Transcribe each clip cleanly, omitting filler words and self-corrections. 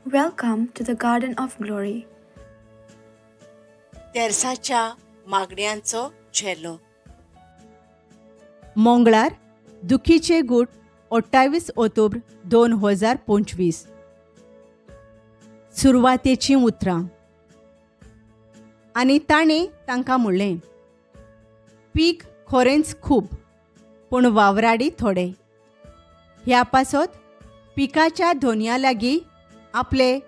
Welcome to the Garden of Glory. तेरसाच्या मागण्यांचो झेलो. मंगळार दुखीचे गूट 28 October 2025. सुरवातेची उतरां. आनी ताणें तांकां म्हणलें, पीक खरेंच खूब, पूण वावराडी थोडे. ह्या पासत पिकाच्या दोनया लागीं आपले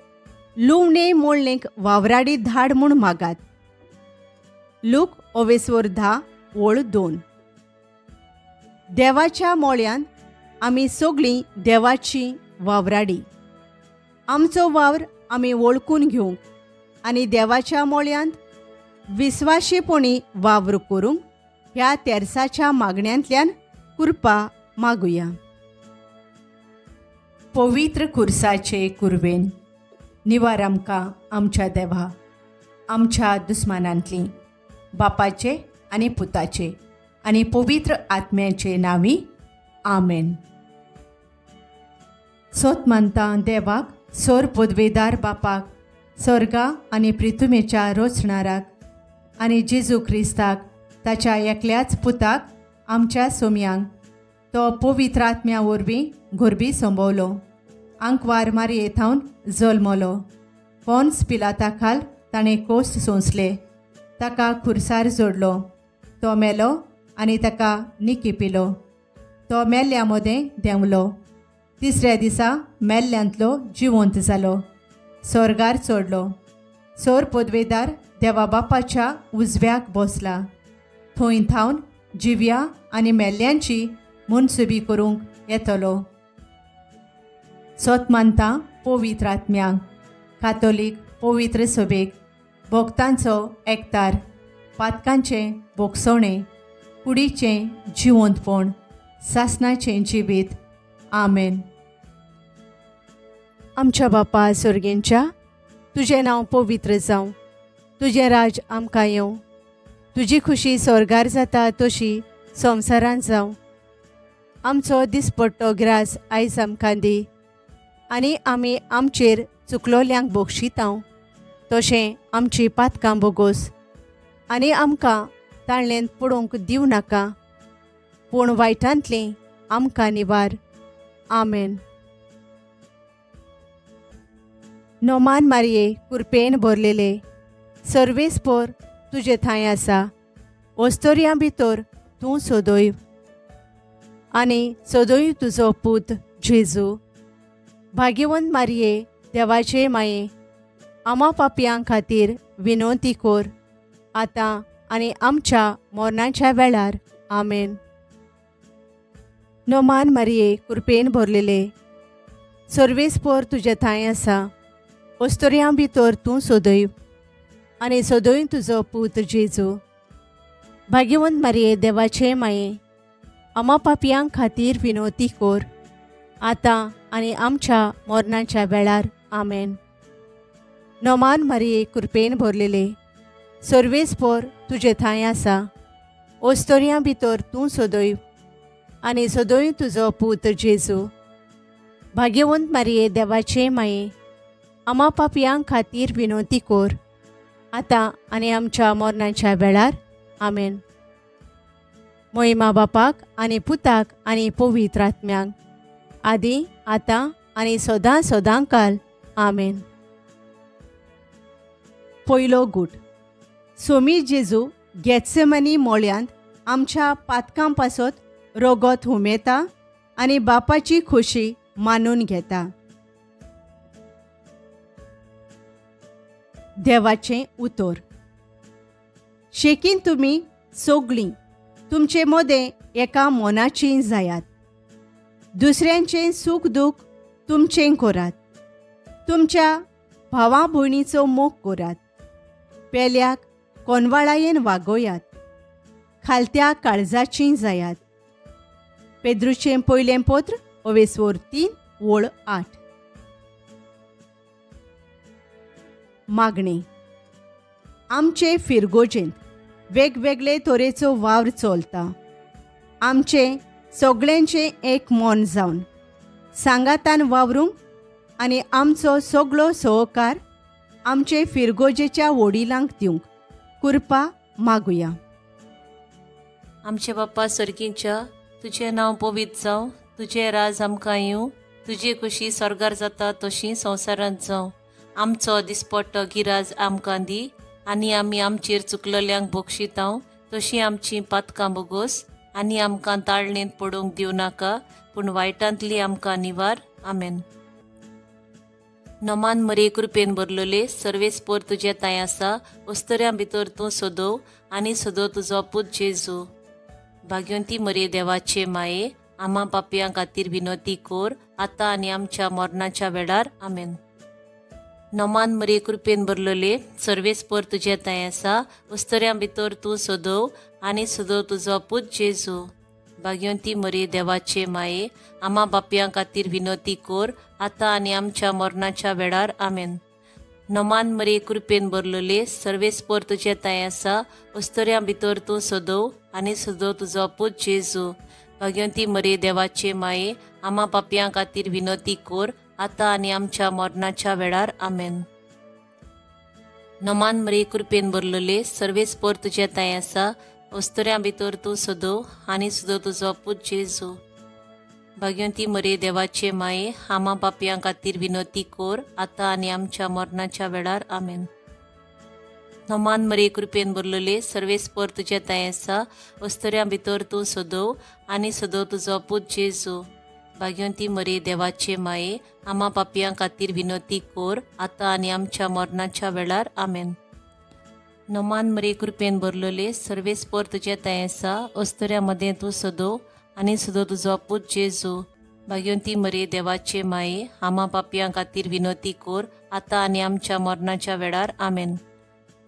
लुवणे मोळणेक वावराडी धाड म्हूण मागात. लूक 10:2. देवाच्या मोळ्यान आमी सगळीं देवाची वावराडी. आमचो वावर आमी वळखून घेवंक आनी देवाच्या मोळ्यांत विस्वाशीपणी वावर करूंक ह्या तेरसाच्या मागण्यांतल्यान कृपा मागुया. पवित्र खुर्साचे कुरवेन निवार आमकां आमच्या देवा, आमच्या दुस्मानांतली, बापाचे आनी पुताचे आनी पवित्र आत्म्याचे नांवी. आमेन. सोत मानता देवाक, सोर पदवेदार बापाक, स्वर्गा आनी पृथ्वीच्या रोचणाराक आनी जेजू क्रिस्ताक, ताच्या एकल्याच पुताक, आमच्या सोम्यांक तो पवित्र आत्म्या वरवीं घोरबी संभोवलो, आंकवार मारयेथावन जल्मलो, पोन्स पिलाता खाल ताणें कोस्ट सोंसले, ताका खुर्सार जोडलो, तो मेलो आनी ताका निकिपिलो, तो मेल्ल्या मदें देंवलो, तिसऱ्या दिसा मेल्ल्यांतलो जिवंत जालो, स्वर्गार चडलो, सोर पदवेदार देवा बापाच्या उजव्याक बसला, थंय थावन जिव्या आनी मेल्ल्यांची मुनसुबी करूंक येतलो. सोत मानता पवित्र आत्म्यांक, कातोलीक पवित्र सभेक, भक्तांचो एकतार, पातकांचें बोगसवणें, कुडीचें जिवंतपण, सासणाचें जिवीत. आमेन. आमच्या बापा सुर्गेंच्या, तुजें नांव पवित्र जावं, तुजें राज आमकां येवं, तुजी खुशी स्वर्गार जाता तशी संवसारांत जावं. आमचो दिसपट्टो ग्रास आयज आमकां दी, आनी आमी आमचेर चुकलोल्यांक बक्षितांव तशें आमची पातकां बोगोस, आनी आमकां ताळ्ळेंत पडोवंक दिवं नाका, पूण वायटांतलीं आमकां निवार. आमेन. नोमान मारये, कुरपेन भरलेले, सर्वेस्पोर तुजे थंय आसा, ओस्तोऱ्यां भितर तूं सोदोय, आनी सोदोय तुजो पूत जेजू. भाग्यवंत मारये, देवाचे माये, आमा पापयां खातीर विनोती कोर, आतां आनी आमच्या मरणाच्या वेळार. आमेन. नोमान मारये, कुरपेन भरलेले, सर्वेस्पोर तुजे थंय आसा, ओस्तोऱ्यां भितर तूं सोदोय, आनी सोदोय तुजो पूत जेजू. भाग्यवंत मारये, देवाचे माये, आमा पापयां खातीर विनोती कोर, आतां आनी आमच्या मरणाच्या वेळार. आमेन. नोमान मारये, कुरपेन भरलेले, सर्वेस्पोर तुजे थंय आसा, ओस्तोऱ्यां भितर तूं सोदोय, आनी सोदोय तुजो पूत जेजू. भाग्यवंत मारये, देवाचे माये, आमा पापयां खातीर विनोती कोर, आतां आनी आमच्या मरणाच्या वेळार. आमेन. मोहिमा बापाक आनी पुताक आनी पवित्र आत्म्यांक, आदी आतां आनी सदां सदांकाल. आमेन. पयलो गूट. सोमी जेजू गेत्सेमनी मोळ्यांत आमच्या पातकां पासत रोगोत हुमेता आनी बापाची खोशी मानून घेता. देवाचें उतर. शेकीन तुमी सगळीं तुमचे मोदें एका मोनाचीं जायात. दुसऱ्यांचें सूख दूख तुमचें करात. तुमच्या भावां भयणीचो मोग करात. पेल्याक कोनवाळायेन वागोयात. खालत्या काळजाचीं जायात. पेद्रूचें पयलें पत्र 3:8. मागणी. आमचे फिरगोजेंत वेगवेगळे तरेचो वावर चलता. आमचे सगळ्यांचें एक मन जावन सांगातान वावरूंक आनी आमचो सगळो सहकार आमचे फिरगोजेच्या वडिलांक दिवंक कृपा मागुया. आमचे बाप्पा सर्गींच्या, तुझें नांव पवित्र जावं, तुझें राज आमकां येवं, तुजी कशी स्वर्गार जाता तशी संवसारांत जावं. आमचो दिसपट्टो गिराज आमकां दी, आनी आमी आमचेर चुकलेल्यांक बक्षितांव, तशी आमची पातकां बोगोस, आनी आमकां ताळणेंत पडोवंक दिवं नाका, पूण वायटांतली आमकां निवार. आमेन. नमान मरे कृपेन भरलेले सर्वेस्पर तुजे ताय आसा, वस्तऱ्यां भितर तूं सोदव, आनी सोदव तुजो पूत जेजू. भाग्यवंती मरे देवाचे माये, आम्हा पापयां खातीर विनोती कोर, आतां आनी आमच्या मरणाच्या वेळार. आमेन. नमान मरे कृपेन भरलेले सर्वेस्पर तुजे ताय आसा, वस्तऱ्यां भितर तूं सोदव, आनी सोदव तुजो पूत जेजू. भाग्यवंती मरे देवाचे माये, आम्हा पापयां खातीर विनोती कोर, आतां आनी आमच्या मरणाच्या वेळार. आमेन. नमान मरे कृपेन भरलेले सर्वेस्पर तुजे ताय आसा, वस्तऱ्यां भितर तूं सोदव, आनी सोदव तुजो पूत जेजू. भाग्यवंती मरे देवाचे माये, आम्हा पापयां खातीर विनोती कोर, आतां आनी आमच्या मरणाच्या वेळार. आमेन. नमान मरे कृपेन भरलेले सर्वेस्पर तुजे ताय आसा, वस्तऱ्यां भितर तूं सोदव, आनी सोदव तुजो पूत जेजू. भाग्यवंती मरे देवाचे माये, आम्हा पापयां खातीर विनोती कोर, आतां आनी आमच्या मरणाच्या वेळार. आमेन. नमान मरे कृपेन भरलेले सर्वेस्पर तुजे ताय आसा, वस्तऱ्यां भितर तूं सोदव, आनी सोदव तुजो पूत जेजू. भाग्यवंती मरे देवाचे माये, आम्हा पापयां खातीर विनोती कोर, आतां आनी आमच्या मरणाच्या वेळार. आमेन. नमान मरे कृपेन भरलेले सर्वेस्पर तुजे ताय आसा, वस्तऱ्यां मदें तूं सोदव, आनी सोदव तुजो पूत जेजू. भाग्यवंती मरे देवाचे माये, आम्हा पापयां खातीर विनोती कोर, आतां आनी आमच्या मरणाच्या वेळार. आमेन.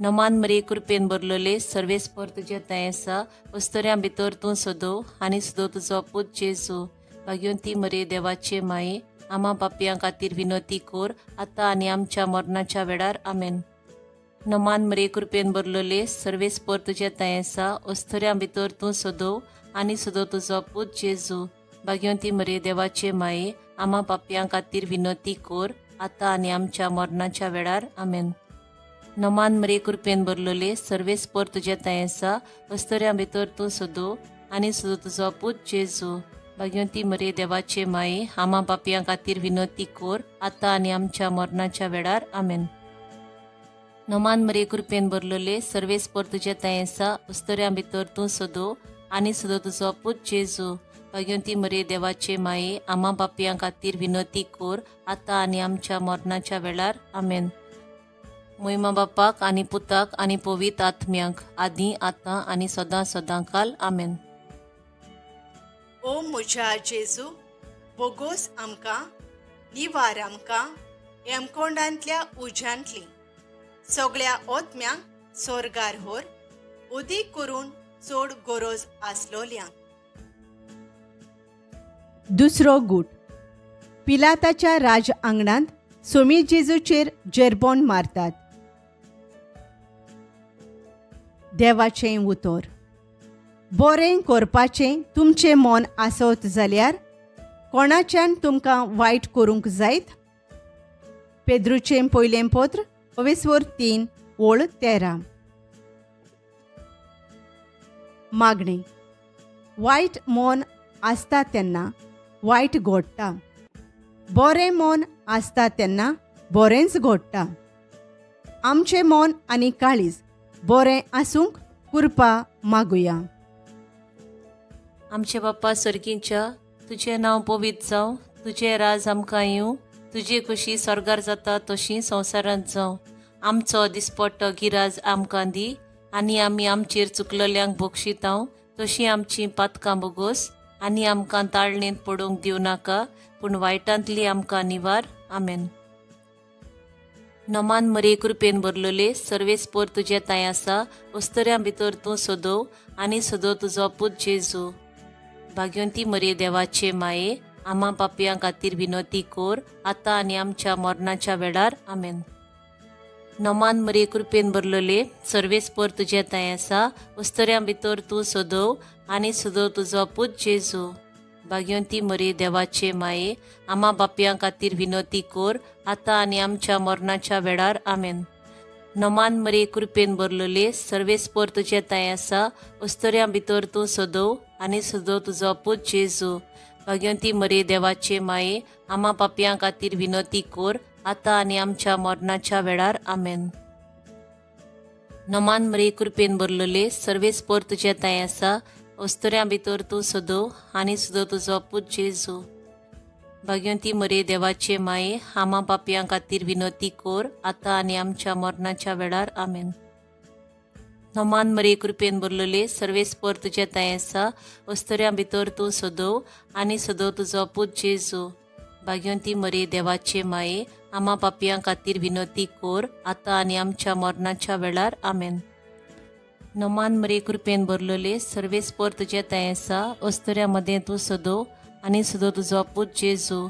नमान मरे कृपेन भरलेले सर्वेस्पर तुजे ताय आसा, वस्तऱ्यां भितर तूं सोदव, आनी सोदव तुजो पूत जेजू. भाग्यवंती मरे देवाचे माये, आम्हा पापयां खातीर विनोती कोर, आतां आनी आमच्या मरणाच्या वेळार. आमेन. नमान मरे कृपेन भरलेले सर्वेस्पर तुजे ताय आसा, वस्तऱ्यां भितर तूं सोदव, आनी सोदव तुजो पूत जेजू. भाग्यवंती मरे देवाचे माये, आम्हा पापयां खातीर विनोती कोर, आतां आनी आमच्या मरणाच्या वेळार. आमेन. नमान मरे कृपेन भरलेले सर्वेस्पर तुजे ताय आसा, वस्तऱ्यां भितर तूं सोदव, आनी सोदव तुजो पूत जेजू. भाग्यवंती मरे देवाचे माये, आम्हा पापयां खातीर विनोती कोर, आतां आनी आमच्या मरणाच्या वेळार. आमेन. नमान मरे कृपेन भरलेले सर्वेस्पर तुजे ताय आसा, वस्तऱ्यां भितर तूं सोदव, आनी सोदव तुजो पूत जेजू. भाग्यवंती मरे देवाचे माये, आम्हा पापयां खातीर विनोती कोर, आतां आनी आमच्या मरणाच्या वेळार. आमेन. महिमा बापाक आनी पुताक आनी पवित्र आत्म्यांक, आदी आतां आनी सदां सदांकाल. आमेन. ओ म्हज्या जेजू, बोगोस आमकां, निवार आमकां हेमकोंडांतल्या उज्यांतली सगळ्या ओतम्यांक स्वर्गार व्हर, उदीक करून चड गरज आसलोल्यांक. दुसरो गूट. पिलाताच्या राज आंगणांत सोमी जेजूचेर जेरबोन मारतात. देवाचें उतर. बरें करपाचें तुमचें मन आसत जाल्यार कोणाच्यान तुमकां वायट करूंक जायत. पेद्रूचें पयलें पत्र 3:13. मागणी. वायट मन आसता तेन्ना वायट घडटा, बरें मन आसता तेन्ना बरेंच घडटा. आमचें मन आनी काळीज बरें आसूंक कृपा मागुया. आमचे बाप्पा सर्गींच्या, तुजें नांव पवित्र जावं, तुजें राज आमकां येवं, तुजी कशी स्वर्गार जाता तशी संवसारांत जावं. आमचो दिसपट्टो गिराज आमकां दी, आनी आमी आमचेर चुकलेल्यांक बक्षितांव, तशी आमची पातकां बोगोस, आनी आमकां ताळणेंत पडोवंक दिवं नाका, पूण वायटांतली आमकां निवार. आमेन. नमान मरे कृपेन भरलेले सर्वेस्पर तुजे ताय आसा, वस्तऱ्यां भितर तूं सोदव, आनी सोदव तुजो पूत जेजू. भाग्यवंती मरे देवाचे माये, आम्हा पापयां खातीर विनोती कोर, आतां आनी आमच्या मरणाच्या वेळार. आमेन. नमान मरे कृपेन भरलेले सर्वेस्पर तुजे ताय आसा, वस्तऱ्यां भितर तूं सोदव, आनी सोदव तुजो पूत जेजू. भाग्यवंती मरे देवाचे माये आम्हा बापयां खातीर विनोती कोर आतां आनी आमच्या मरणाच्या वेळार आमेन. नमान मरे कृपेन भरलेले सर्वेस्पर तुजे ताय आसा अस्तऱ्यां भितर तूं सोदव आनी सोदव तुजो पूत जेजू. भाग्यवंती मरे देवाचे माये आम्हा पापयां खातीर विनोती कोर आतां आनी आमच्या मरणाच्या वेळार आमेन. नमान मरे कृपेन भरलेले सर्वेस्पर तुजे ताय आसा अस्तऱ्यां भितर तूं सोदव आनी सोदव तुजो पूत जेजू. भाग्यवंती मरे देवाचे माये आम्हा पापयां खातीर विनोती कोर आतां आनी आमच्या मरणाच्या वेळार आमेन. नमान मरे कृपेन भरलेले सर्वेस्पर तुजे ताय आसा अस्तऱ्यां भितर तूं सोदव आनी सोदव तुजो पूत जेजू. भाग्यवंती मरे देवाचे माये आम्हा पापयां खातीर विनोती कोर आतां आनी आमच्या मरणाच्या वेळार आमेन. नमान मरे कृपेन भरलेले सर्वेस्पर तुजे ताय आसा अस्तऱ्यां मदें तूं सोदव आनी सोदव तुजो पूत जेजू.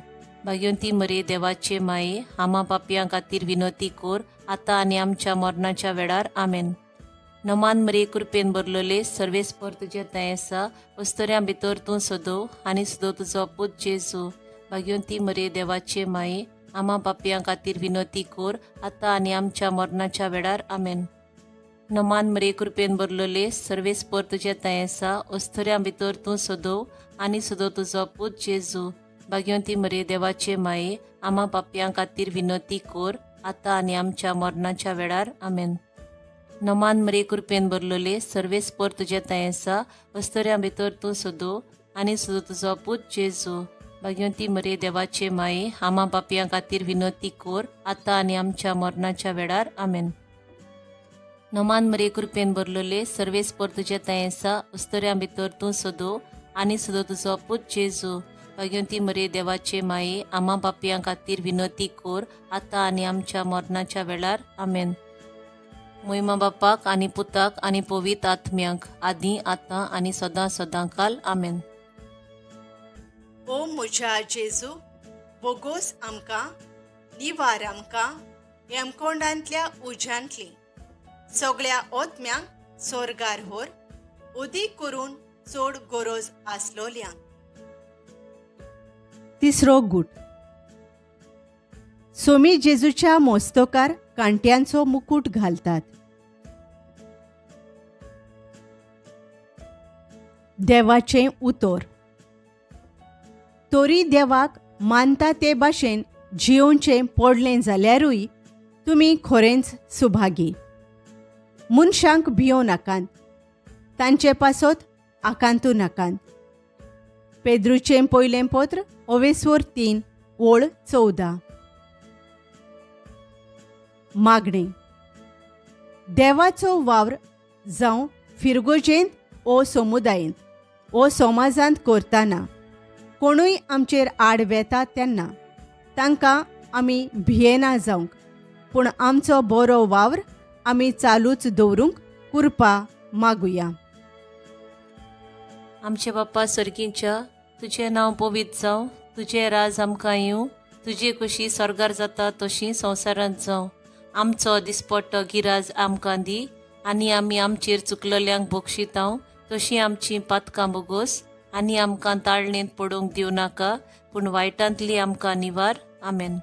भाग्यवंती मरे देवाचे माये आम्हा पापयां खातीर विनोती कोर आतां आनी आमच्या मरणाच्या वेळार आमेन. नमान मरे कृपेन भरलेले सर्वेस्पर तुजे ताय आसा अस्तऱ्यां भितर तूं सोदव आनी सोदव तुजो पूत जेजू. भाग्यवंती मरे देवाचे माये आम्हा पापयां खातीर विनोती कोर आतां आनी आमच्या मरणाच्या वेळार आमेन. नमान मरे कृपेन भरलेले सर्वेस्पर तुजे ताय आसा अस्तऱ्यां भितर तूं सोदव आनी सोदव तुजो पूत जेजू. भाग्यवंती मरे देवाचे माये आम्हा पापयां खातीर विनोती कोर आतां आनी आमच्या मरणाच्या वेळार आमेन. नमान मरे कृपेन भरलेले सर्वेस्पर तुजे ताय आसा अस्तऱ्यां भितर तूं सोदव आनी सोदव तुजो पूत जेजू. भाग्यवंती मरे देवाचे माये आम्हा पापयां खातीर विनोती कोर आतां आनी आमच्या मरणाच्या वेळार आमेन. नमान मरे कृपेन भरलेले सर्वेस्पर तुजे ताय आसा अस्तऱ्यां भितर तूं सोदव आनी सोदव तुजो पूत जेजू. भाग्यवंती मरे देवाचे माये आम्हा पापयां खातीर विनोती कोर आतां आनी आमच्या मरणाच्या वेळार आमेन. महिमा बापाक आनी पुताक आनी पवित्र आत्म्यांक आदीं आतां आनी सदां सदांकाल आमेन. ओ म्हज्या जेजू बोगोस आमकां निवार आमकां हेमकोंडांतल्या उज्यांतली सगळ्या ओतम्यांक सोरगार व्हर उदीक करून चड गरज आसलोल्यांक. तिसरो गूट. सोमी जेजूच्या मोस्तोकार कांट्यांचो मुकुट घालतात. देवाचें उतर. तोरी देवाक मानता ते भाशेन जियोवचें पडलें जाल्यारूय तुमी खरेंच सुभागी. मनशांक भियो नाकांत, तांचे पासत आकांतू नाकांत. पेद्रूचें पयलें पत्र 3:14. मागणी. देवाचो वावर जावं फिरगोजेंत ओ समुदायेंत ओ समाजांत करतना कोणूय आमचेर आड वेता तेन्ना तांकां आमी भियेना जावंक, पूण आमचो बरो वावर आमी चालूच दवरूंक कृपा मागुया. आमचे बाप्पा सर्गींच्या तुजें नांव पवित्र जावं, तुजें राज आमकां येवं, तुजी कशी स्वर्गार जाता तशी संवसारांत जावं. आमचो दिसपट्टो गिराज आमकां दी आनी आमी आमचेर चुकलेल्यांक बक्षितांव तशीं आमचीं पातकां बोगोस आनी आमकां ताळणेंत पडोवंक दिवं नाका, पूण वायटांतली आमकां निवार. आमेन.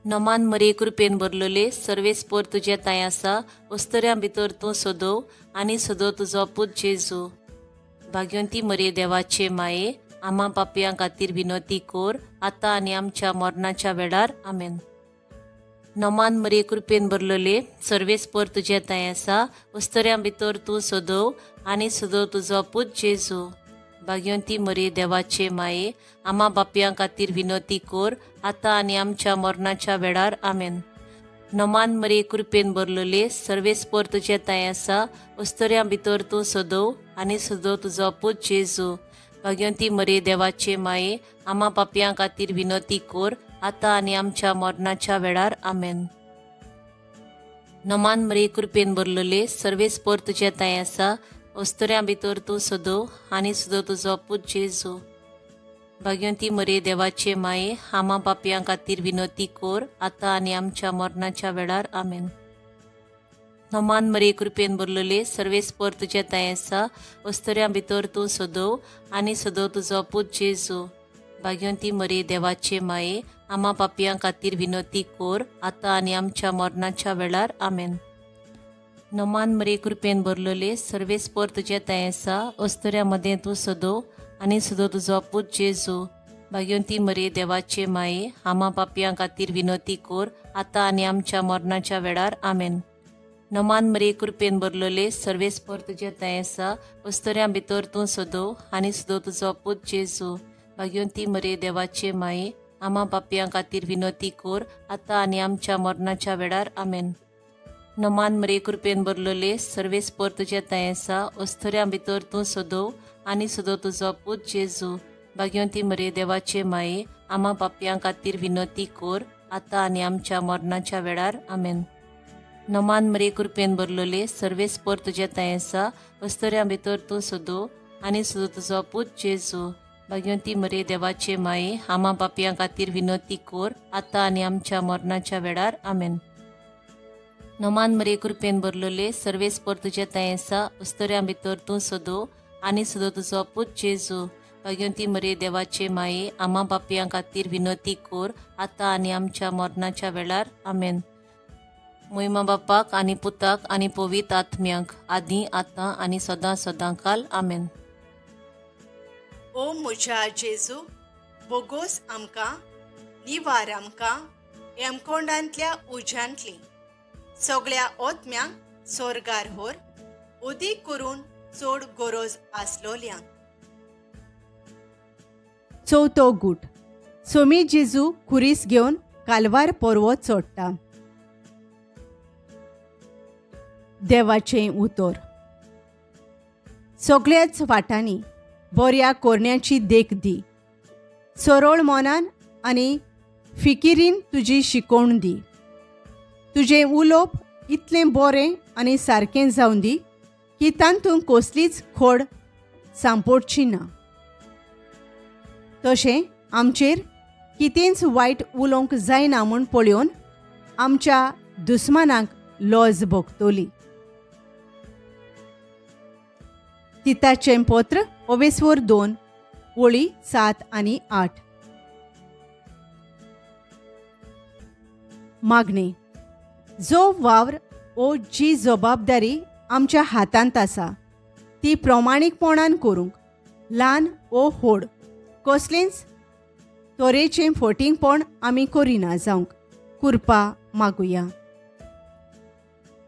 नमान मरे कृपेन भरलेले सर्वेस्पर तुजे ताय आसा अस्तऱ्यां भितर तूं सोदव आनी सोदव तुजो पूत जेजू. भाग्यवंती मरे देवाचे माये आम्हा पापयां खातीर विनोती कोर आतां आनी आमच्या मरणाच्या वेळार आमेन. नमान मरे कृपेन भरलेले सर्वेस्पर तुजे ताय आसा अस्तऱ्यां भितर तूं सोदव आनी सोदव तुजो पूत जेजू. भाग्यवंती मरे देवाचे माये आम्हा बापयां खातीर विनोती कोर आतां आनी आमच्या मरणाच्या वेळार आमेन. नमान मरे कृपेन भरलेले सर्वेस्पर तुजे ताय आसा अस्तऱ्यां भितर तूं सोदव आनी सोदव तुजो पूत जेजू. भाग्यवंती मरे देवाचे माये आम्हा पापयां खातीर विनोती कोर आतां आनी आमच्या मरणाच्या वेळार आमेन. नमान मरे कृपेन भरलेले सर्वेस्पर तुजे ताय आसा अस्तऱ्यां भितर तूं सोदव आनी सोदव तुजो पूत जेजू. भाग्यवंती मरे देवाचे माये आम्हा पापयां खातीर विनोती कोर आतां आनी आमच्या मरणाच्या वेळार आमेन. नमान मरे कृपेन भरलेले सर्वेस्पर तुझे ताय आसा अस्तऱ्यां भितर तूं सदव आनी सदव तुजो पूत जेजू भाग्यवंती मरे देवाचे माये आम्हा पापयां खातीर विनंती कोर आतां आनी आमच्या मरणाच्या वेळार आमेन. नमान मरे कृपेन भरलेले सर्वेस्पर तुझे ताय आसा अस्तऱ्यां मदें तूं सदव आनी सदव तुजो पूत जेजू भाग्यवंती मरे देवाचे माये आम्हा पापयां खातीर विनंती कोर आतां आनी आमच्या मरणाच्या वेळार आमेन. नमान मरे कृपेन भरलेले सर्वेस्पर तुझे ताय आसा अस्तऱ्यां भितर तूं सदव आनी सदव तुजो पूत जेजू भाग्यवंती मरे देवाचे माये आम्हा पापयां खातीर विनंती कोर आतां आनी आमच्या मरणाच्या वेळार आमेन. नमान मरे कृपेन भरलेले सर्वेस्पर तुझे ताय आसा अस्तऱ्यां भितर तूं सदव आनी सदव तुजो पूत जेजू भाग्यवंती मरे देवाचे माये आम्हा पापयां खातीर विनंती कोर आतां आनी आमच्या मरणाच्या वेळार आमेन. नमान मरे कृपेन भरलेले सर्वेस्पर तुझे ताय आसा अस्तऱ्यां भितर तूं सदव आनी सदव तुजो पूत जेजू भाग्यवंती मरे देवाचे माये आम्हा पापयां खातीर विनंती कोर आतां आनी आमच्या मरणाच्या वेळार आमेन. नमान मरे कृपेन भरलेले सर्वेस्पर तुझे ताय आसा अस्तऱ्यां भितर तूं सदव आनी सदव तुजो पूत जेजू भाग्यवंती मरे देवाचे माये आम्हा पापयां खातीर विनंती कोर आतां आनी आमच्या मरणाच्या वेळार आमेन. महिमा बापाक आनी पुताक आनी पवित्र आत्म्याक आदी आतां आनी सदां सदांकाल आमेन. ओ म्हज्या जेजू बोगोस आमकां निवार आमकां हेमकोंडांतल्या उज्यांतली सगळ्या ओतम्यांक सोर्गार व्हर उदीक करून चड गरज आसलोल्यांक. चवथो गूट सोमी जेजू खुरीस घेवन कालवार पर्वत चडटा. देवाचें उतर. सगळ्याच वाटांनी बऱ्या कोरण्याची देख दी. सरळ मनान आनी फिकिरीन तुजी शिकोवण दी. तुजें उलोवप इतलें बरें आनी सारकें जावन दी की तातूंत कसलीच खोड सांपडची ना. तशें आमचेर कितेंच वायट उलोवंक जायना म्हूण पळयोवन आमच्या दुस्मानांक लॉज भोगतली. तिताचें पत्र ओवेस्वर 2 वळी 7 आनी 8. मागणी. जो वावर ओ जी जबाबदारी आमच्या हातांत आसा ती प्रमाणीकपणान करूंक ल्हान ओ व्हड कसलेंच तरेचें फटिंगपण आमी करिना जावंक कृपा मागुया.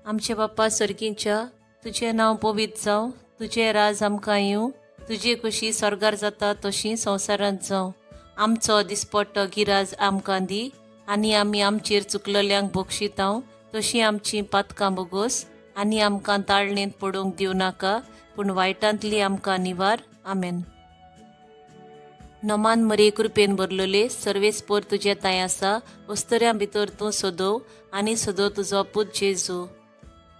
आमचे बाप्पा सर्गींच्या तुजें नांव पवित्र जावं तुजें राज आमकां येवं तुजी कशी स्वर्गार जाता तशी संवसारांत जावं. आमचो दिसपट्टो गिराज आमकां दी आनी आमी आमचेर चुकलल्यांक बक्षितांव तशी आमची पातकां बोगोस आनी आमकां ताळणेंत पडोवंक दिवं नाका पूण वायटांतली आमकां निवार आमेन. नमान मरे कृपेन भरलेले सर्वेस्पर तुजे ताय आसा अस्तऱ्यां भितर तूं सदव आनी सदव तुजो पूत जेजू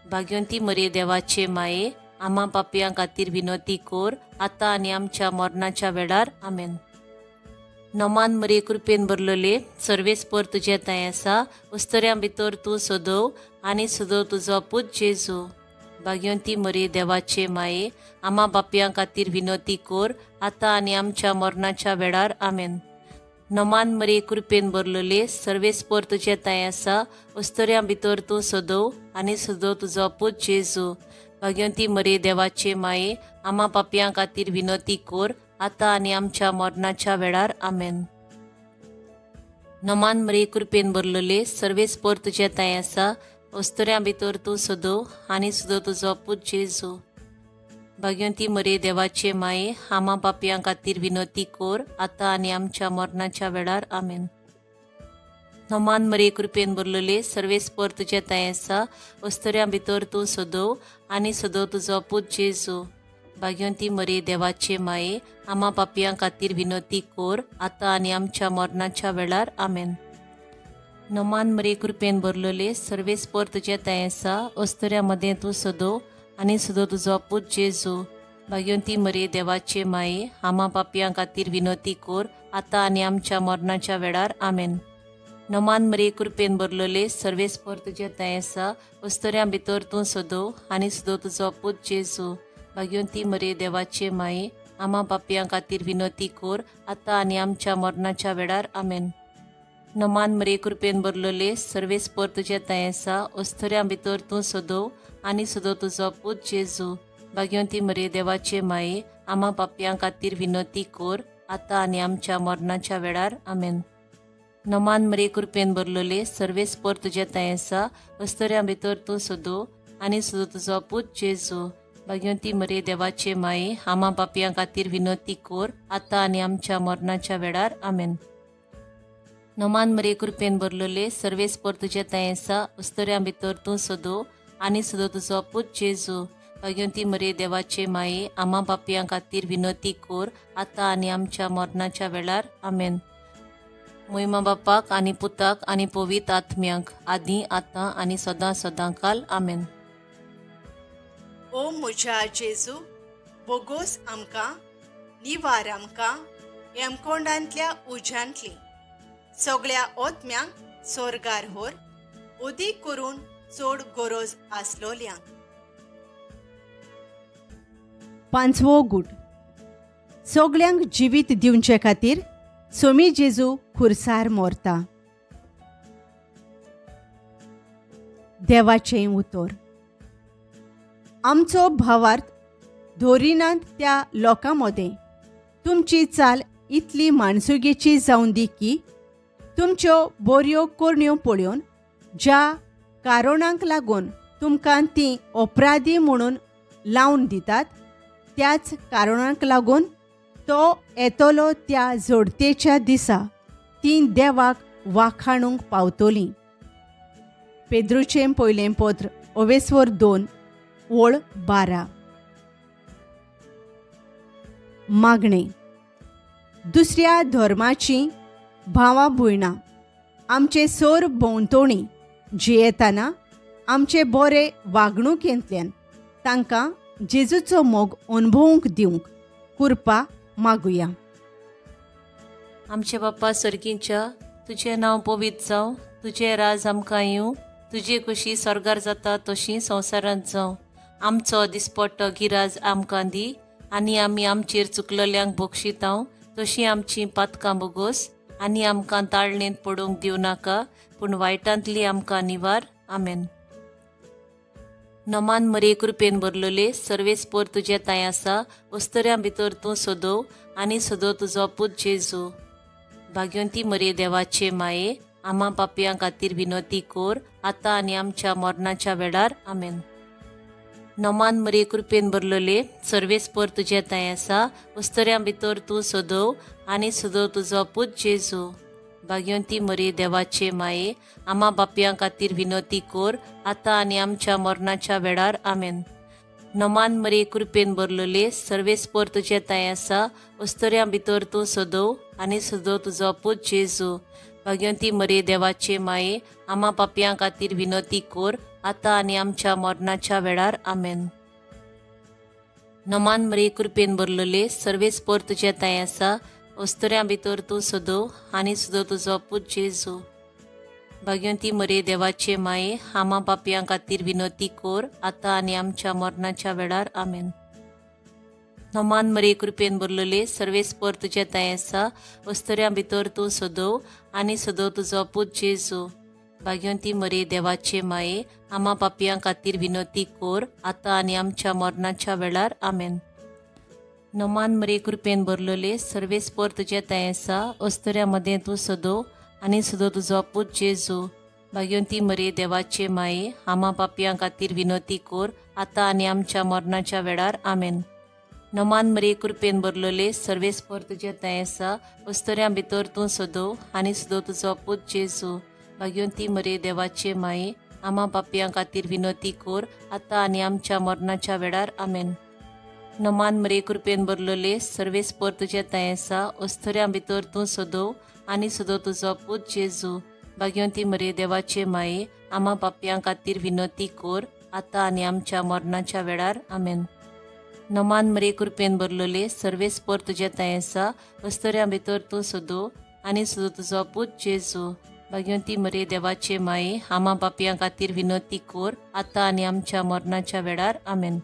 भाग्यवंती मरे देवाचे माये आम्हा पापयां खातीर विनंती कोर आतां आनी आमच्या मरणाच्या वेळार आमेन. नमान मरे कृपेन भरलेले सर्वेस्पर तुजे ताय आसा अस्तऱ्यां भितर तूं सदव आनी सदव तुजो पूत जेजू भाग्यवंती मरे देवाचे माये आम्हा पापयां खातीर विनंती कोर आतां आनी आमच्या मरणाच्या वेळार आमेन. नमान मरे कृपेन भरलेले सर्वेस्पर तुजे ताय आसा अस्तऱ्यां भितर तूं सदव आनी सदव तुजो पूत जेजू भाग्यवंती मरे देवाचे माये आम्हा पापयां खातीर विनंती कोर आतां आनी आमच्या मरणाच्या वेळार आमेन. नमान मरे कृपेन भरलेले सर्वेस्पर तुजे ताय आसा अस्तऱ्यां भितर तूं सदव आनी सदव तुजो पूत जेजू भाग्यवंती मरे देवाचे माये आम्हा पापयां खातीर विनंती कोर आतां आनी आमच्या मरणाच्या वेळार आमेन. नमान मरे कृपेन भरलेले सर्वेस्पर तुजे ताय आसा अस्तऱ्यां भितर तूं सदव आनी सदव तुजो पूत जेजू भाग्यवंती मरे देवाचे माये आम्हा पापयां खातीर विनंती कोर आतां आनी आमच्या मरणाच्या वेळार आमेन. नमान मरे कृपेन भरलेले सर्वेस्पर तुजे ताय आसा अस्तऱ्यां मदें तूं सदव आनी सदव तुजो पूत जेजू भाग्यवंती मरे देवाचे माये आम्हा पापयां खातीर विनंती कोर आतां आनी आमच्या मरणाच्या वेळार आमेन. नमान मरे कृपेन भरलेले सर्वेस्पर तुझे थंय आसा अस्तऱ्यां भितर तूं सोदो आनी सुदो तुजो पूत जेजू भाग्यवंती मरे देवाचे माये आम्हा पापयां खातीर विनोती कोर आतां आनी आमच्या मरणाच्या वेळार आमेन. नमान मरे कृपेन भरलेले सर्वेस्पर तुझे थंय आसा अस्तऱ्यां भितर तूं सोदो आनी सुदो तुजो पूत जेजू भाग्यवंती मरे देवाचे माये आम्हा पापयां खातीर विनोती कोर आतां आनी आमच्या मरणाच्या वेळार आमेन. नमान मरे कृपेन भरलेले सर्वेस्पर तुझे थंय आसा अस्तऱ्यां भितर तूं सोदो आनी सुदो तुजो पूत जेजू भाग्यवंती मरे देवाचे माये आम्हा पापयां खातीर विनोती कोर आतां आनी आमच्या मरणाच्या वेळार आमेन. नमान मरे कृपेन भरलेले सर्वेस्पर तुझे थंय आसा अस्तऱ्यां भितर तूं सोदो आनी सुदो तुजो पूत जेजू भाग्यवंती मरे देवाचे माये आम्हा पापयां खातीर विनोती कोर आतां आनी आमच्या मरणाच्या वेळार आमेन. महिमा बापाक आनी पुताक आनी पवित्र आत्म्याक आदी आतां आनी सदां सदांकाल आमेन. ओ म्हज्या जेजू बोगोस आमकां निवार आमकां हेमकोंडांतल्या उज्यांतली सगळ्या ओतम्यांक सोरगार व्हर उदीक करून चड गरज आसलोल्यांक. पांचवो गूट सगळ्यांक जिवीत दिवचे खातीर सोमी जेजू खुर्सार मोरता. देवाचें उतर. आमचो भावार्थ धोरिनांत त्या लोकां मदें तुमची चाल इतली माणसुगेची जावन दी की तुमच्यो बऱ्यो कोरण्यो पळोवन ज्या कारोणांक लागून तुमकां ती अपराधी म्हणून लावन दितात त्याच कारोणांक लागून तो येतलो त्या जोडतेच्या दिसा ती देवाक वाखाणूंक पावतली. पेद्रूचें पयलें पत्र 2 ओळ 12. मागणें. दुसऱ्या धर्माची भावां भयणां आमचे सोर भोंवतणी जियेतना आमचे बरे वागणुकेंतल्यान तांकां जेजूचो मोग अनुभवूंक दिवंक कृपा मागुया. आमचे बाप्पा सर्गींच्या तुजें नांव पवित्र जावं तुजें राज आमकां येवं तुजी कशी स्वर्गार जाता तशी संवसारांत जावं. आमचो दिसपट्टो गिराज आमकां दी आनी आमी आमचेर चुकलेल्यांक बक्षितांव तशी आमची पातकां बोगोस आनी आमकां ताळणेंत पडूंक दिवं नाका पूण वायटांतली आमकां निवार. आमेन. नमान मरे कृपेन भरलेले सर्वेस्पर तुजे थंय आसा अस्तऱ्यां भितर तूं सोदो आनी सुदो तुजो पूत जेजू भाग्यवंती मरे देवाचे माये आम्हा पापयां खातीर विनोती कोर आतां आनी आमच्या मरणाच्या वेळार आमेन. नमान मरे कृपेन भरलेले सर्वेस्पर तुजे थंय आसा अस्तऱ्यां भितर तूं सोदो आनी सुदो तुजो पूत जेजू भाग्यवंती मरे देवाचे माये आम्हा पापयां खातीर विनोती कोर आतां आनी आमच्या मरणाच्या वेळार आमेन. नमान मरे कृपेन भरलेले सर्वेस्पर तुजे थंय आसा अस्तऱ्यां भितर तूं सोदो आनी सुदो तुजो पूत जेजू भाग्यवंती मरे देवाचे माये आम्हा पापयां खातीर विनोती कोर आतां आनी आमच्या मरणाच्या वेळार आमेन. नमान मरे कृपेन भरलेले सर्वेस्पर तुजे थंय आसा अस्तऱ्यां भितर तूं सोदो आनी सुदो तुजो पूत जेजू भाग्यवंती मरे देवाचे माये आम्हा पापयां खातीर विनोती कोर आतां आनी आमच्या मरणाच्या वेळार आमेन. नमान मरे कृपेन भरलेले सर्वेस्पर तुजे थंय आसा अस्तऱ्यां भितर तूं सोदो आनी सुदो तुजो पूत जेजू भाग्यवंती मरे देवाचे माये आम्हा पापयां खातीर विनोती कोर आतां आनी आमच्या मरणाच्या वेळार आमेन. नमान मरे कृपेन भरलेले सर्वेस्पर तुजे थंय आसा अस्तऱ्यां मदें तूं सोदो आनी सुदो तुजो पूत जेजू भाग्यवंती मरे देवाचे माये आम्हा पापयां खातीर विनोती कोर आतां आनी आमच्या मरणाच्या वेळार आमेन. नमान मरे कृपेन भरलेले सर्वेस्पर तुजे थंय आसा अस्तऱ्यां भितर तूं सोदो आनी सुदो तुजो पूत जेजू भाग्यवंती मरे देवाचे माये आम्हा पापयां खातीर विनोती कोर आतां आनी आमच्या मरणाच्या वेळार आमेन. नमान मरे कृपेन भरलेले सर्वेस्पर तुजे थंय आसा अस्तऱ्यां भितर तूं सोदो आनी सुदो तुजो पूत जेजू भाग्यवंती मरे देवाचे माये आम्हा पापयां खातीर विनोती कोर आतां आनी आमच्या मरणाच्या वेळार आमेन. नमान मरे कृपेन भरलेले सर्वेस्पर तुजे थंय आसा अस्तऱ्यां भितर तूं सोदो आनी सुदो तुजो पूत जेजू भगवंती मरे देवाचे माये आम्हा पापयां खातीर विनंती कोर आतां आनी आमच्या मरणाच्या वेळार आमेन.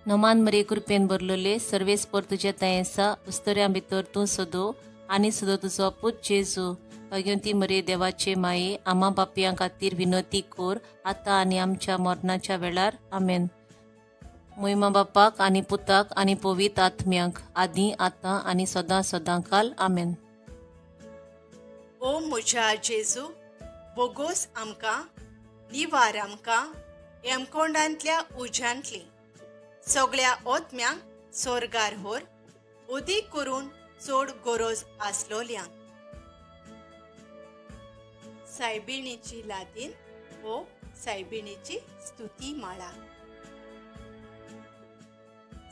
नोमान मरे कृपेन भरलेले सर्वेस्पर तुजे ताय आसा उस्तोऱ्यां भितर तूं सोदो आनी सुद्दां तुजो पूत जेजू. भगवंती मरे देवाचे माये आम्हा पापयां खातीर विनंती कोर आतां आनी आमच्या मरणाच्या वेळार आमेन. महिमा बापाक आनी पुताक आनी पवित्र आत्म्याक आदी आतां आनी सदां सदांकाल आमेन. ओ म्हज्या जेजू बोगोस आमकां निवार आमकां हेमकोंडांतल्या उज्यांतली सगळ्या ओतम्यांक सोर्गार व्हर उदीक करून चड गरज आसलोल्यांक. सायबिणीची लादीन वो सायबिणीची स्तुती माळा.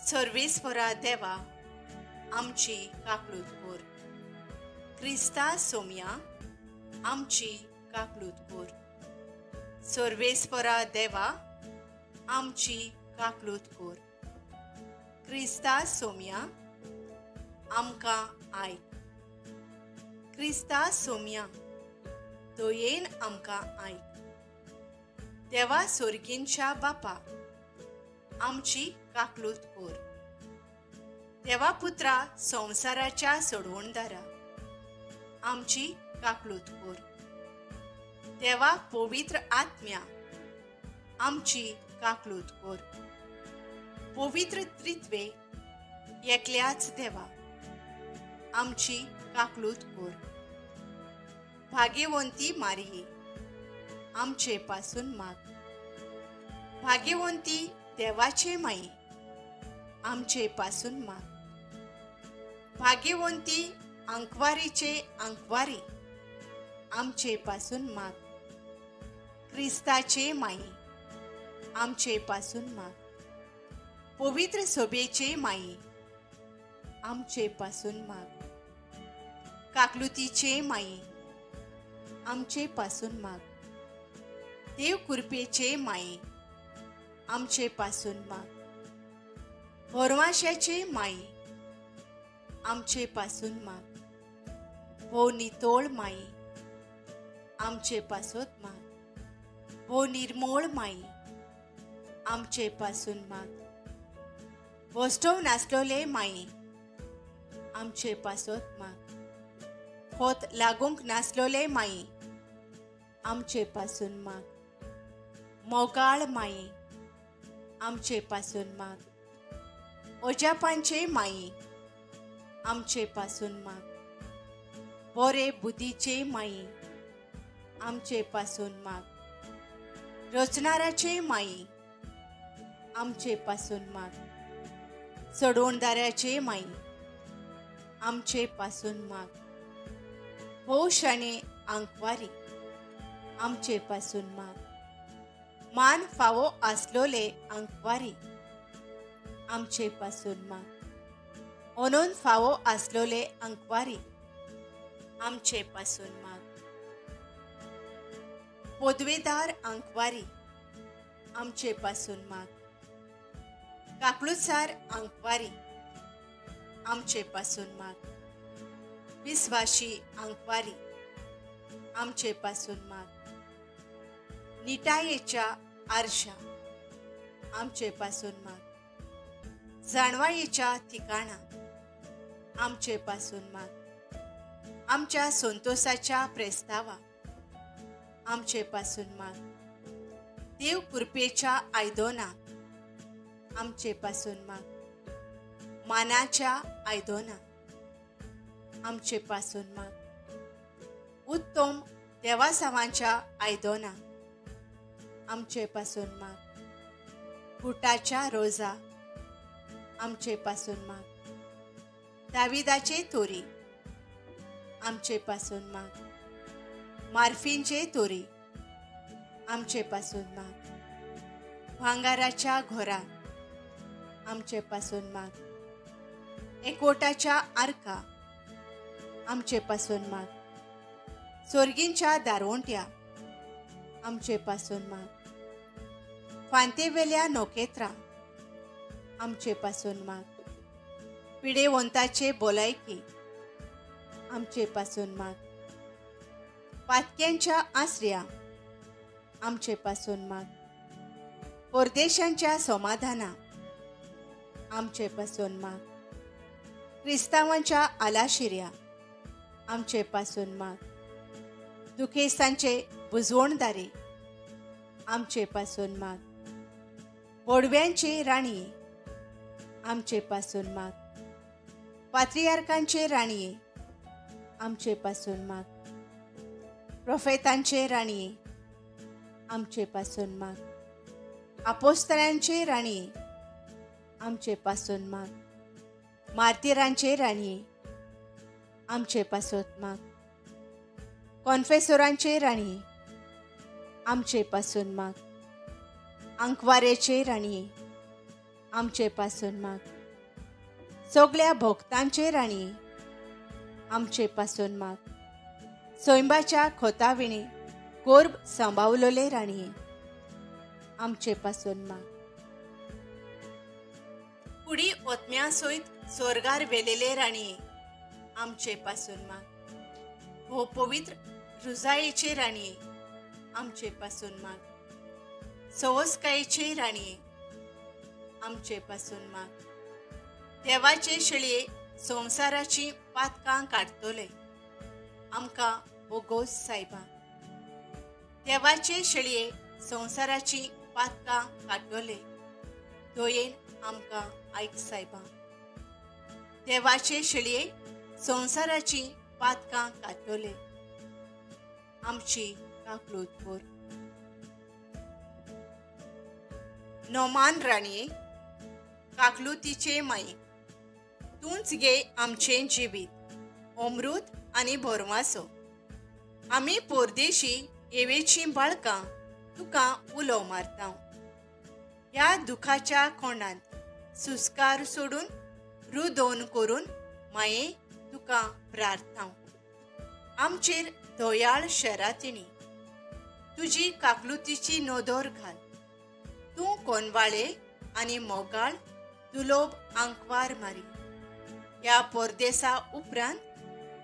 सर्वेस्परा देवा आमची काकलूत कोर. क्रिस्ता सोम्या आमची काकलूत कोर. सर्वेस्परा देवा आमची काकलूत कोर. क्रिस्ता सोम्या आमकां आयक. क्रिस्ता सोम्या दयेन आमकां आयक. देवा सोर्गींच्या बापा आमची काकलूत कोर. देवा पुत्रा संवसाराच्या सोडवणदारा आमची काकलूत कोर. देवा पवित्र आत्म्या आमची काकलूत कोर. पवित्र त्रित्वे एकल्याच देवा आमची काकलूत कोर. भाग्यवंती मारिये आमचे पासून माग. भाग्यवंती देवाचे माई आमचे पासून माग. भाग्यवंती अंकवारीचे अंकवारी आमचे पासून माग. क्रिस्ताचे माई आमचे पासून माग. पवित्र सोबेचे माई आमचे पासून माग. काकलुतीचे माई आमचे पासून माग. देव कृपेचे माई आमचे पासून माग. भरवशाचे माई आमचे पासून माग. हो नितोळ माई आमचे पासोत माग. हो निर्मोळ माई आमचे पासून माग. वस्तव नासलोले माई आमचे पासोत माग. होत लागूंक नासलोले माई आमचे पासून माग. मोगाळ माई आमचे पासून माग. ओजापांचे माई आमचे पासून माग. बोरे बुद्धीचे माई आमचे पासून माग. रचणाराचे माई आमचे पासून माग. सोडवणदाराचे माई आमचे पासून माग. हो शणे अंकवारी आमचे पासून माग. मान फावो आसलोले अंकवारी आमचे पासून माग. ओनोन फावो आसलोले अंकवारी आमचे पासून माग. पोदवेदार अंकवारी आमचे पासून माग. काकलुसार अंकवारी आमचे पासून माग. विश्वासी अंकवारी आमचे पासून माग. निटायेच्या आरशा आमचे पासून माग. जाणवायेच्या ठिकाणा आमचे पासून माग. आमच्या संतोषाच्या प्रेस्तावा आमचे पासून माग. देव कृपेच्या आयदोना आमचे पासून माग. मानाच्या आयदोना आमचे पासून माग. उत्तम देवासावांच्या आयदोना आमचे पासून माग. फुटाच्या रोजा आमचे पासून माग. दाविदाचे तोरी आमचे पासून माग. मार्फींचे तोरी आमचे पासून माग. भांगाराच्या घोरा आमचे पासून माग. एकवटाच्या आर्का आमचे पासून माग. सोर्गींच्या दारवंट्या आमचे पासून माग. फांतेवेल्या नोकेत्रा आमचे पासून माग. पिडेवंताचे बोलायकी आमचे पासून माग. पातक्यांच्या आसऱ्या आमचे पासून माग. परदेशांच्या समाधाना आमचे पासून माग. क्रिस्तावांच्या आलाशिऱ्या आमचे पासून माग. दुखेस्तांचे बुजवणदारे आमचे पासून माग. पडव्यांचे राणीये आमचे पासून माग. पात्रियार्कांचे राणीये आमचे पासून माग. प्रोफेतांचे राणीये आमचे पासून माग. अपोस्तलांचे राणीये आमचे पासून माग. मार्तिरांचे राणीये आमचे पासून माग. कॉन्फेसोरांचे राणीये आमचे पासून माग. अंकवारेचे राणीये आमचे पासून माग. सगळ्या भोगतांचे राणीये आमचे पासून माग. सोयंबाच्या खोताविणे गोर्ब सांबाळलोले राणीये आमचे पासून माग. कुडी ओतम्या सयत स्वर्गार वेलेले राणीये आमचे पासून माग. हो पवित्र रुजायेचे राणीये आमचे पासून माग. सवस्कायेचे राणीये आमचे पासून माग. देवाचे शेळये संसाराची पातकां काडतले आमकां बोगोस सायबा. देवाचे शेळये संसाराची पातकां काडटले दोयेन आमकां आयक सायबा. देवाचे शेळये संसाराची पातकां काडटले आमची काकलूत कोर. नोमान राणीये काकलुतीचे माई तूंच गे आमचें जिवीत अमृत आनी भरवासो. आमी परदेशी येवेचीं बाळकां तुका उलो मारता. ह्या दुखाच्या कोंडांत सुस्कार सोडून रुदोन करून माये तुका प्रार्थना. आमचेर दोयाळ शेरातिणी तुजी काकलुतीची नोदोर घाल. तूं कोनवाळे आनी मोगाळ दुलोब आंकवार मारी. ह्या परदेसा उपरांत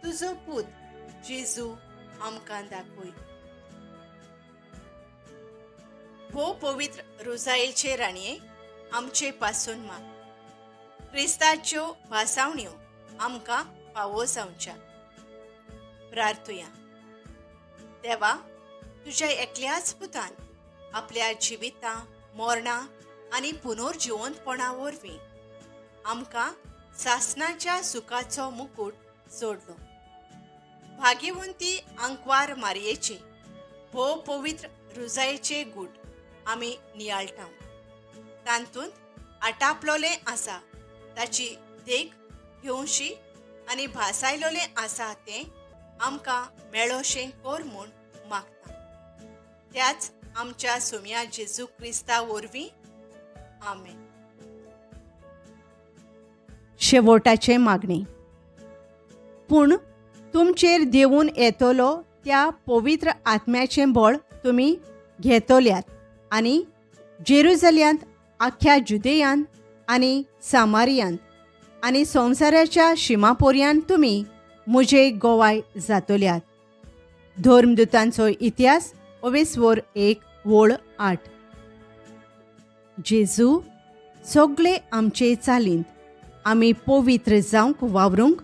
तुजो पूत जेजू आमकां दाखय. हो पवित्र रुजायेचे राणये आमचे पासून माग. क्रिस्ताच्यो भासावण्यो आमकां फावो जावच्या. प्रार्थुया. देवा तुज्या एकल्याच पुतान आपल्या जिविता मोरणा आनी पुनर्जिवंतपणा वरवीं आमकां सासणाच्या सुखाचो मुकुट जोडलो. भाग्यवंती आंकवार मारयेचे हो पवित्र रुजायेचे गूट आमी नियाळटाव. तांतूंत आटापलोले आसा ताची देख घेवशी आनी भासायलोले आसा तें आमकां मेळोशें कोर म्हूण मागता. त्याच आमच्या सुम्या जेजू क्रिस्ता वरवीं आमेन. शेवटाचे मागणी. पूण तुमचेर देवून येतलो त्या पवित्र आत्म्याचें बळ तुमी घेतल्यात आनी जेरुजल्यांत आख्या जुदेयांत आनी सामारियांत आनी संवसाराच्या शिमापोरयांत तुमी म्हजे गोवाय जातल्यात. धर्मदुतांचो इतिहास 1:8. जेजू सगळे आमचे चालींत आमी पवित्र जावंक वावरूंक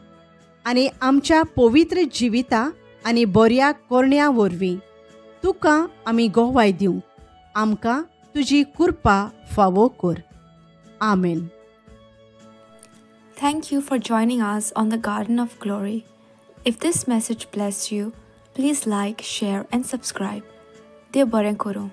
आनी आमच्या पवित्र जिविता आनी बऱ्या करण्या वरवीं तुका आमी गोवाय दिवंक आमकां तुजी कृपा फावो कर. आमेन. Thank you for joining us on the Garden of Glory. If this message blessed you, please like, share, and subscribe. Dev Baren Koro.